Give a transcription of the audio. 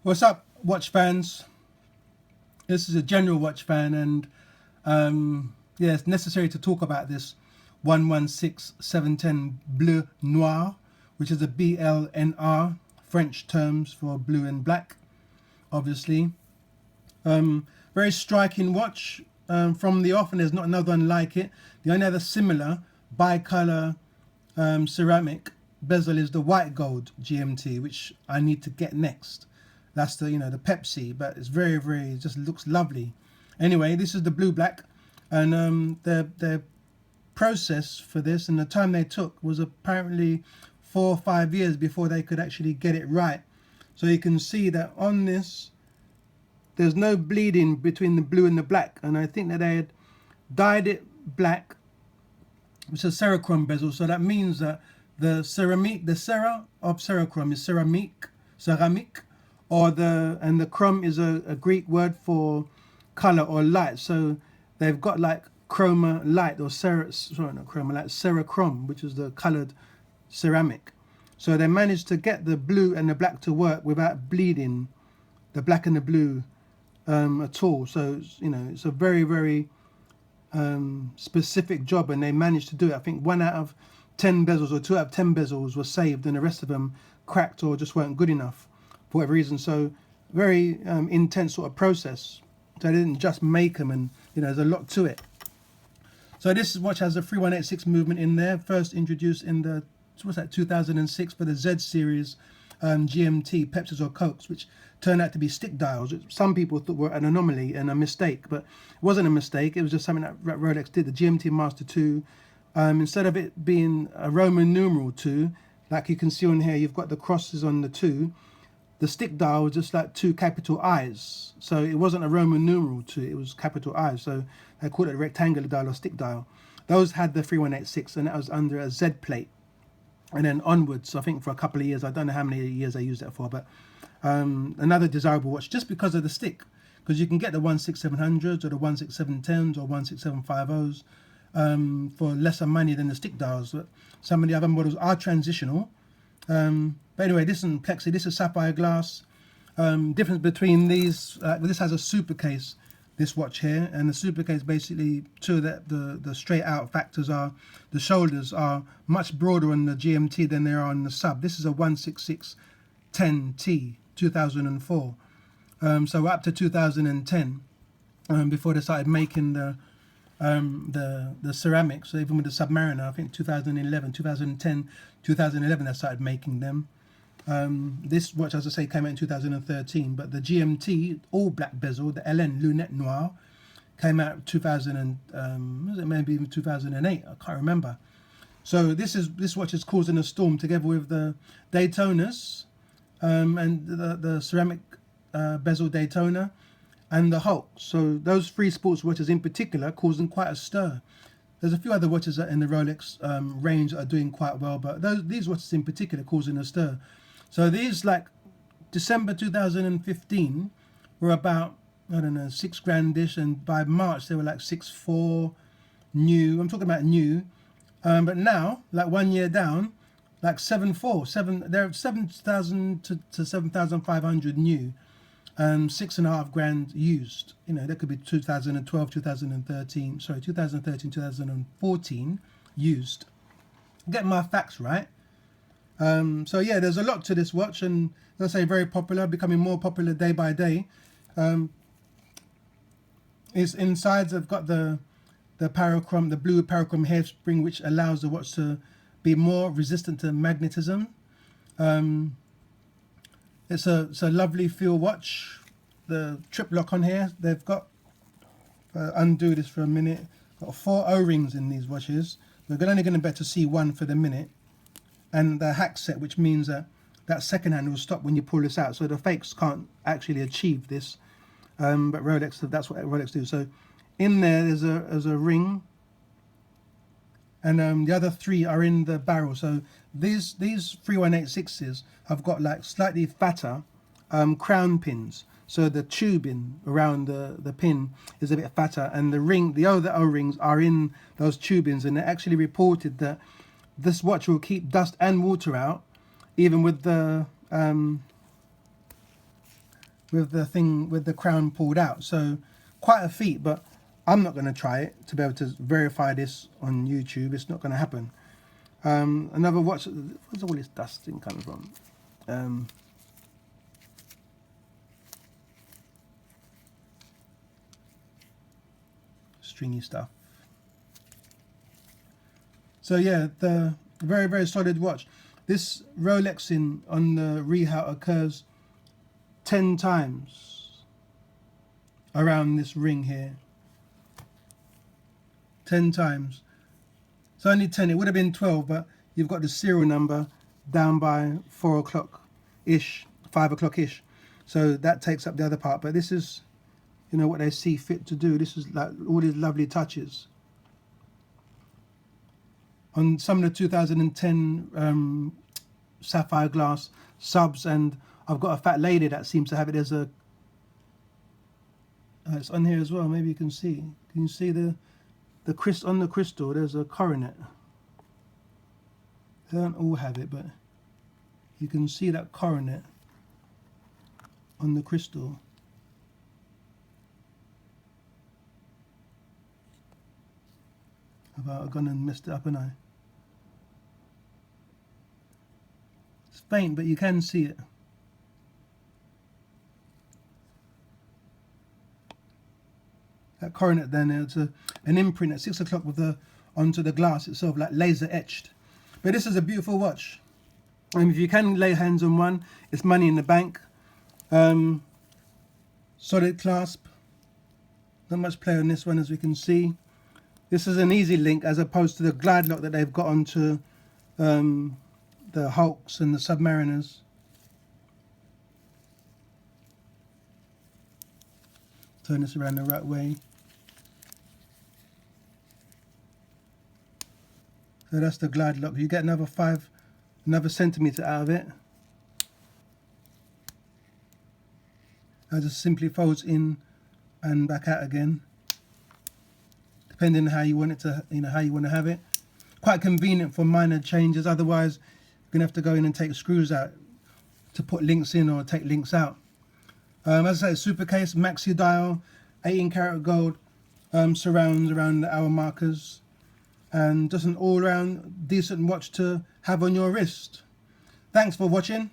What's up, watch fans? This is a general watch fan, and yeah, it's necessary to talk about this 116710 Bleu Noir, which is a BLNR, French terms for blue and black, obviously. Very striking watch from the off, and there's not another one like it. The only other similar bicolor ceramic bezel is the white gold GMT, which I need to get next. That's the the Pepsi, but it's very it just looks lovely. Anyway, this is the blue black, and their process for this and the time they took was apparently 4 or 5 years before they could actually get it right. So you can see that on this there's no bleeding between the blue and the black, and I think that they had dyed it black, which is a cerachrom bezel. So that means that the cera of cerachrom is ceramic, or the chrome is a Greek word for color or light. So they've got like chroma light, or cerachrom, which is the colored ceramic. So they managed to get the blue and the black to work without bleeding the black and the blue at all. So it's a very specific job, and they managed to do it. I think 1 out of 10 bezels or 2 out of 10 bezels were saved, and the rest of them cracked or just weren't good enough for whatever reason. So very intense sort of process. So they didn't just make them, and there's a lot to it. So this watch has a 3186 movement in there, first introduced in the 2006 for the Z series GMT Pepsis or Cokes, which turned out to be stick dials, which some people thought were an anomaly and a mistake, but it wasn't a mistake. It was just something that Rolex did. The GMT Master 2, instead of it being a Roman numeral 2, like you can see on here, you've got the crosses on the 2. The stick dial was just like 2 capital I's. So it wasn't a Roman numeral 2, it was capital I's. So they called it a rectangular dial or stick dial. Those had the 3186, and that was under a Z plate. And then onwards, I think for a couple of years, I don't know how many years I used it for, but another desirable watch just because of the stick. Because you can get the 16700s or the 16710s or 16750s for lesser money than the stick dials. But some of the other models are transitional. But anyway, this is plexi, this is sapphire glass. Difference between these, this has a super case, this watch here, and the super case basically, two that the straight out factors are, the shoulders are much broader on the GMT than they are on the sub. This is a 16610T 2004, so up to 2010, before they started making the ceramics. So even with the Submariner, I think 2011, 2010, 2011 they started making them. This watch, as I say, came out in 2013, but the GMT all black bezel, the LN Lunette Noir, came out 2000 was it maybe even 2008? I can't remember. So this watch is causing a storm together with the Daytonas and the ceramic bezel Daytona and the Hulk. So those 3 sports watches in particular causing quite a stir. There's a few other watches in the Rolex range that are doing quite well, but these watches in particular causing a stir. So these, like December 2015, were about, I don't know, 6 grandish, and by March they were like 6.4 new. I'm talking about new, but now, like 1 year down, like 7.4. They're 7,000 to 7,500 new, 6.5 grand used. That could be 2012, 2013, 2014 used. Get my facts right. So yeah, there's a lot to this watch, and as I say, very popular, becoming more popular day by day. Its insides have got the parachrom, the blue parachrom hairspring, which allows the watch to be more resistant to magnetism. It's a lovely feel watch. The trip lock on here, they've got, undo this for a minute, got 4 O-rings in these watches. We're only going to be able to see 1 for the minute. And the hack set, which means that second hand will stop when you pull this out. So the fakes can't actually achieve this. But Rolex, that's what Rolex do. So in there, there's a ring. And the other 3 are in the barrel. So these 3186s have got like slightly fatter crown pins. So the tubing around the pin is a bit fatter. And the other O-rings are in those tubings. And they actually reported that this watch will keep dust and water out, even with the with the thing, with the crown pulled out. So quite a feat, but I'm not going to try it to be able to verify this on YouTube. It's not going to happen. Another watch. Where's all this dust thing coming from? Stringy stuff. So yeah, the very, very solid watch. This Rolexing on the rehaut occurs 10 times around this ring here. 10 times. It's only 10, it would have been 12, but you've got the serial number down by 4 o'clock-ish, 5 o'clock-ish. So that takes up the other part. But this is, you know, what they see fit to do. This is like all these lovely touches. On some of the 2010 sapphire glass subs, and I've got a fat lady that seems to have it. There's a, it's on here as well, maybe you can see. Can you see the on the crystal, there's a coronet. They don't all have it, but you can see that coronet on the crystal. I've gone and messed it up, haven't I? It's faint, but you can see it. That coronet then, it's an imprint at 6 o'clock with the onto the glass itself, like laser etched. But this is a beautiful watch. And if you can lay hands on one, it's money in the bank. Solid clasp. Not much play on this one, as we can see. This is an easy link as opposed to the glide lock that they've got onto the Hulks and the Submariners. Turn this around the right way. So that's the glide lock. You get another centimetre out of it. It just simply folds in and back out again, depending on how you want it to, how you want to have it. Quite convenient for minor changes. Otherwise, you're gonna have to go in and take screws out to put links in or take links out. As I say, super case, maxi dial, 18 karat gold surrounds around the hour markers, and just an all-round decent watch to have on your wrist. Thanks for watching.